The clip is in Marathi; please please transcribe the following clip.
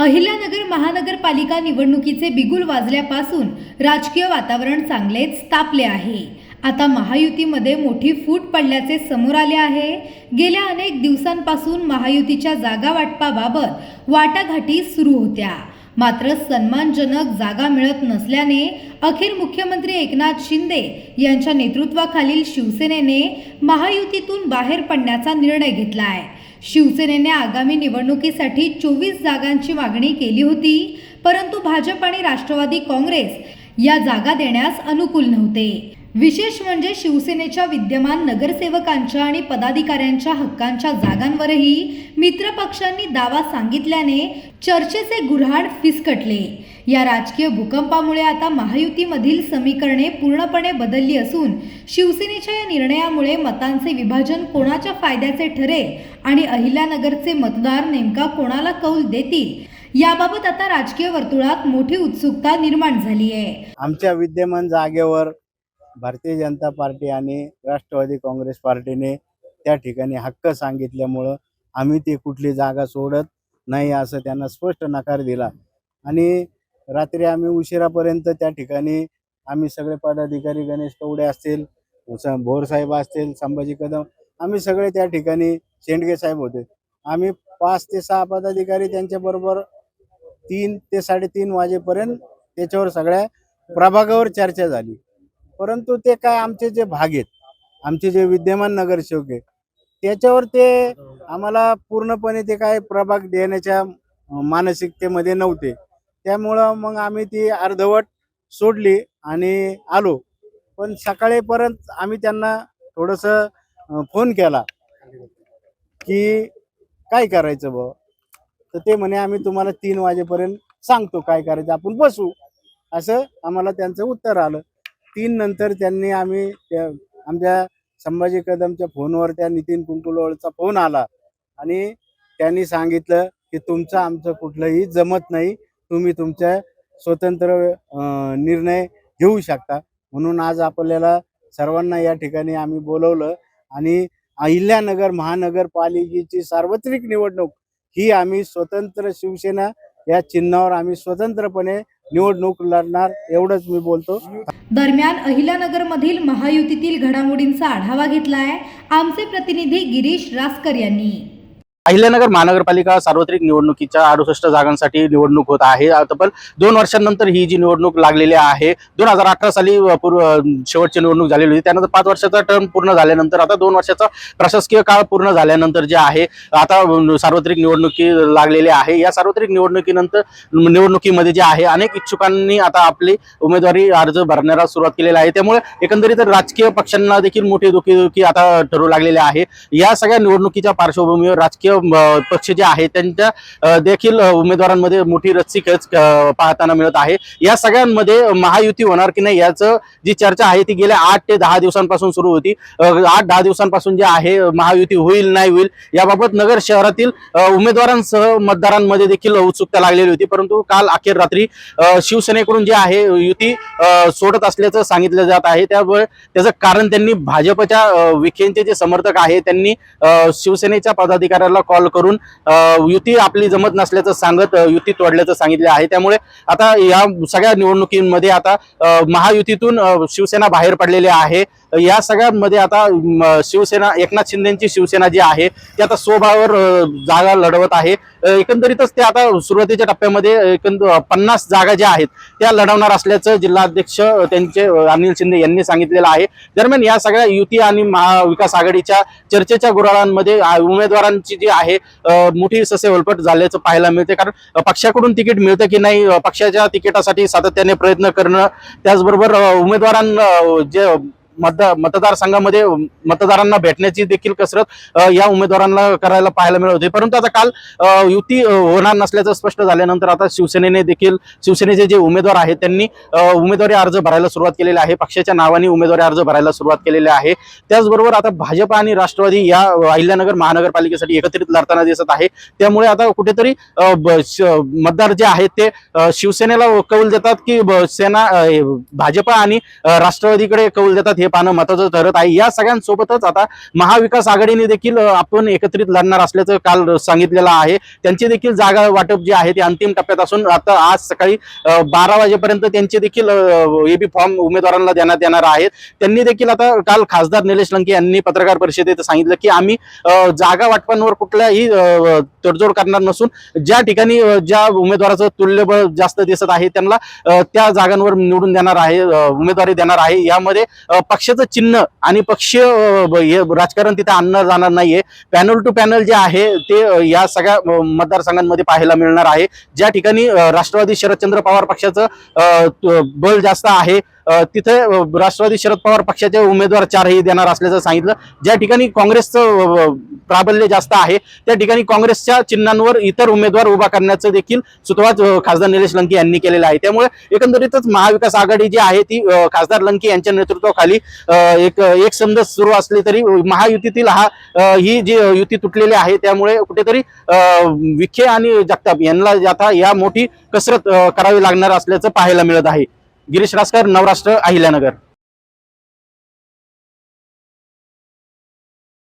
अहिल्यानगर महानगरपालिका निवडणुकीचे बिगुल वाजल्यापासून राजकीय वातावरण चांगलेच तापले आहे। आता महायुतीमध्ये मोठी फूट पडल्याचे समोर आले आहे। गेल्या अनेक दिवसांपासून महायुतीच्या जागा वाटपाबाबत वाटाघाटी सुरू होत्या, मात्र सन्मानजनक जागा मिळत नसल्याने अखेर मुख्यमंत्री एकनाथ शिंदे यांच्या नेतृत्वाखालील शिवसेनेने महायुतीतून बाहेर पडण्याचा निर्णय घेतला आहे। शिवसेनेने आगामी निवडणुकीसाठी 24 जागांची मागणी केली होती, परंतु भाजप आणि राष्ट्रवादी काँग्रेस या जागा देण्यास अनुकूल नव्हते। विशेष म्हणजे शिवसेनेच्या विद्यमान नगरसेवकांच्या आणि पदाधिकाऱ्यांच्या हक्कांच्या जागांवरही मित्र पक्षांनी दावा सांगितल्याने चर्चेचे गुऱ्हाळ फिसकटले। या राजकीय भूकंपामुळे आता महायुतीमधील समीकरणे पूर्णपणे बदलली असून शिवसेनेच्या या निर्णयामुळे मतांचे विभाजन कोणाच्या फायद्याचे ठरेल आणि अहिल्यानगरचे मतदार नेमका कोणाला कौल देतील याबाबत आता राजकीय वर्तुळात मोठी उत्सुकता निर्माण झाली आहे। आमच्या विद्यमान जागेवर भारतीय जनता पार्टी आणि राष्ट्रवादी काँग्रेस पार्टीने त्या ठिकाणी हक्क सांगितल्यामुळं आम्ही ती कुठली जागा सोडत नाही असं त्यांना स्पष्ट नकार दिला आणि रात्री आम्ही उशिरापर्यंत त्या ठिकाणी आम्ही सगळे पदाधिकारी, गणेश कवडे असतील, भोर साहेब असतील, संभाजी कदम, आम्ही सगळे त्या ठिकाणी, शेंडगे साहेब होते, आम्ही 5 ते 6 पदाधिकारी त्यांच्याबरोबर 3 ते 3:30 वाजेपर्यंत त्याच्यावर सगळ्या प्रभागावर चर्चा झाली। परंतु ते काय आमचे जे भाग आहेत, आमचे जे विद्यमान नगरसेवक आहेत, त्याच्यावर ते आम्हाला पूर्णपणे ते काय प्रभाग देण्याच्या मानसिकतेमध्ये नव्हते। त्यामुळं मग आम्ही ती अर्धवट सोडली आणि आलो। पण सकाळीपर्यंत आम्ही त्यांना थोडंसं फोन केला की काय करायचं बुवा, तर ते म्हणे आम्ही तुम्हाला 3 वाजेपर्यंत सांगतो काय करायचं, आपण बसू, असं आम्हाला त्यांचं उत्तर आलं। 3 नंतर त्यांनी आमच्या संभाजी कदमच्या फोनवर त्या नितीन कुंकुलवाडचा फोन आला आणि त्यांनी सांगितलं की तुमचं आमचं कुठलंही जमत नाही, तुम्ही तुमच्या स्वतंत्र निर्णय घेऊ शकता। म्हणून आज आपल्याला सर्वांना या ठिकाणी आम्ही बोलवलं आणि अहिल्यानगर महानगरपालिकेची सार्वत्रिक निवडणूक ही आम्ही स्वतंत्र शिवसेना या चिन्हावर आम्ही स्वतंत्रपणे निवडणूक लढणार, एवढंच मी बोलतो। दरम्यान अहिल्यानगरमधील महायुतीतील घडामोडींचा आढावा घेतलाय आमचे प्रतिनिधी गिरीश रासकर यांनी। अहिल्यानगर महानगरपालिका सार्वत्रिक निवडणुकीच्या 68 जागांसाठी निवडणूक होत आहे। तब्बल 2 वर्षांनंतर ही जी निवडणूक लागलेली आहे, 2018 साली शेवटची निवडणूक झालेली होती, त्यानंतर 5 वर्षाचा टर्म पूर्ण झाल्यानंतर आता 2 वर्षाचा प्रशासकीय काळ पूर्ण झाल्यानंतर जे आहे आता सार्वत्रिक निवडणुकी लागलेली आहे। या सार्वत्रिक निवडणुकीमध्ये जे आहे अनेक इच्छुकांनी आता आपली उमेदवारी अर्ज भरण्याला सुरुवात केलेली आहे। त्यामुळे एकंदरीत राजकीय पक्षांना देखील मोठी दुखी आता ठरू लागलेली आहे। या सगळ्या निवडणुकीच्या पार्श्वभूमीवर राजकीय पक्ष जे आहे त्यांच्या देखील उमेदवारांमध्ये मोठी रस्सीखेच पाहताना मिळत आहे। या सगळ्यांमध्ये महायुती होणार की नाही याचं जी चर्चा आहे ती गेल्या 8 ते 10 दिवसांपासून सुरू होती। 8-10 दिवसांपासून जे आहे महायुती होईल नाही होईल याबाबत नगर शहरातील उमेदवारांसह मतदारांमध्ये देखील उत्सुकता लागलेली होती। परंतु काल अखेर रात्री शिवसेनेकडून जे आहे युती सोडत असल्याचं सांगितलं जात आहे। त्यामुळे त्याचं कारण त्यांनी भाजपच्या विखेंचे जे समर्थक आहे त्यांनी शिवसेनेच्या पदाधिकाऱ्याला कॉल करून युती आपली जमत नसल्याचं सांगत युती तोडल्याचं सांगितले आहे। त्यामुळे आता या सगळ्या निवडणुकीमध्ये आता महायुतीतून शिवसेना बाहेर पडलेली आहे। या सगळ्यांमध्ये आता शिवसेना, एकनाथ शिंदेची शिवसेना जी आहे ती आता स्वबळावर जागा लढवत आहे। एकंदरीतच ते आता सुरुवातीच्या टप्प्यामध्ये 50 जागा ज्या आहेत त्या लढवणार असल्याचं जिल्हाध्यक्ष त्यांचे अनिल शिंदे यांनी सांगितलेलं आहे। दरम्यान या सगळ्या युती आणि महाविकास आघाडीच्या चर्चेच्या गुऱ्हाळांमध्ये उमेदवारांची जी आहे मोठी ससेवलपट झाल्याचं पाहायला मिळते। कारण पक्षाकडून तिकीट मिळतं की नाही, पक्षाच्या तिकिटासाठी सातत्याने प्रयत्न करणं, त्याचबरोबर उमेदवारांना जे मतदारसंघामध्ये मतदारांना भेटण्याची देखील कसरत या उमेदवारांना करायला पाहायला मिळत होती। परंतु आता काल युती होणार नसल्याचं स्पष्ट झाल्यानंतर आता शिवसेनेचे जे उमेदवार आहेत त्यांनी उमेदवारी अर्ज भरायला सुरुवात केलेली आहे, पक्षाच्या नावाने उमेदवारी अर्ज भरायला सुरुवात केलेली आहे। त्याचबरोबर आता भाजप आणि राष्ट्रवादी या अहिल्यानगर महानगरपालिकेसाठी एकत्रित लढताना दिसत आहे। त्यामुळे आता कुठेतरी मतदार जे आहेत ते शिवसेनेला कौल देतात की सेना भाजप आणि राष्ट्रवादीकडे कौल देतात हे पाहणं महत्वाचं ठरत आहे. या सगळ्यांसोबतच आता महाविकास आघाडीने देखील आपण एकत्रित लढणार असल्याचं काल सांगितलेलं आहे. त्यांची देखील जागा वाटप जे आहे ते अंतिम टप्प्यात असून आता आज सकाळी 12 वाजेपर्यंत त्यांचे देखील एबी फॉर्म उमेदवारांना देण्यात येणार आहेत. त्यांनी देखील आता काल खासदार निलेश लंके यांनी पत्रकार परिषदेत सांगितलं की आम्ही जागा वाटपांवर कुठल्याही तडजोड करणार नसून ज्या ठिकाणी ज्या उमेदवाराचं तुल्यबळ जास्त दिसत आहे त्यांना त्या जागांवर निवडून देणार आहे, उमेदवारी देणार आहे. यामध्ये पक्षाचं चिन्ह आणि पक्षीय राजकारण तिथे आणलं जाणार नाहीये. पॅनल टू पॅनल जे आहे ते या सगळ्या मतदारसंघांमध्ये पाहायला मिळणार आहे. ज्या ठिकाणी राष्ट्रवादी शरदचंद्र पवार पक्षाचं बळ जास्त आहे तिथे राष्ट्रवादी शरद पवार पक्षाचे उमेदवार 4ही देणार असल्याचं सांगितलं. ज्या ठिकाणी काँग्रेसचं प्राबल्य जास्त आहे त्या ठिकाणी काँग्रेसच्या चिन्हांवर इतर उमेदवार उभा करण्याचं देखील सुतवाच खासदार निलेश लंके यांनी केलेलं आहे. त्यामुळे एकंदरीतच महाविकास आघाडी जी आहे ती खासदार लंके यांच्या नेतृत्वाखाली एक समज सुरू असली तरी महायुतीतील ही जी युती तुटलेली आहे त्यामुळे कुठेतरी विखे आणि जगताप यांना आता या मोठी कसरत करावी लागणार असल्याचं पाहायला मिळत आहे. गिरीश रासकर, नवराष्ट्र, अहिल्यानगर.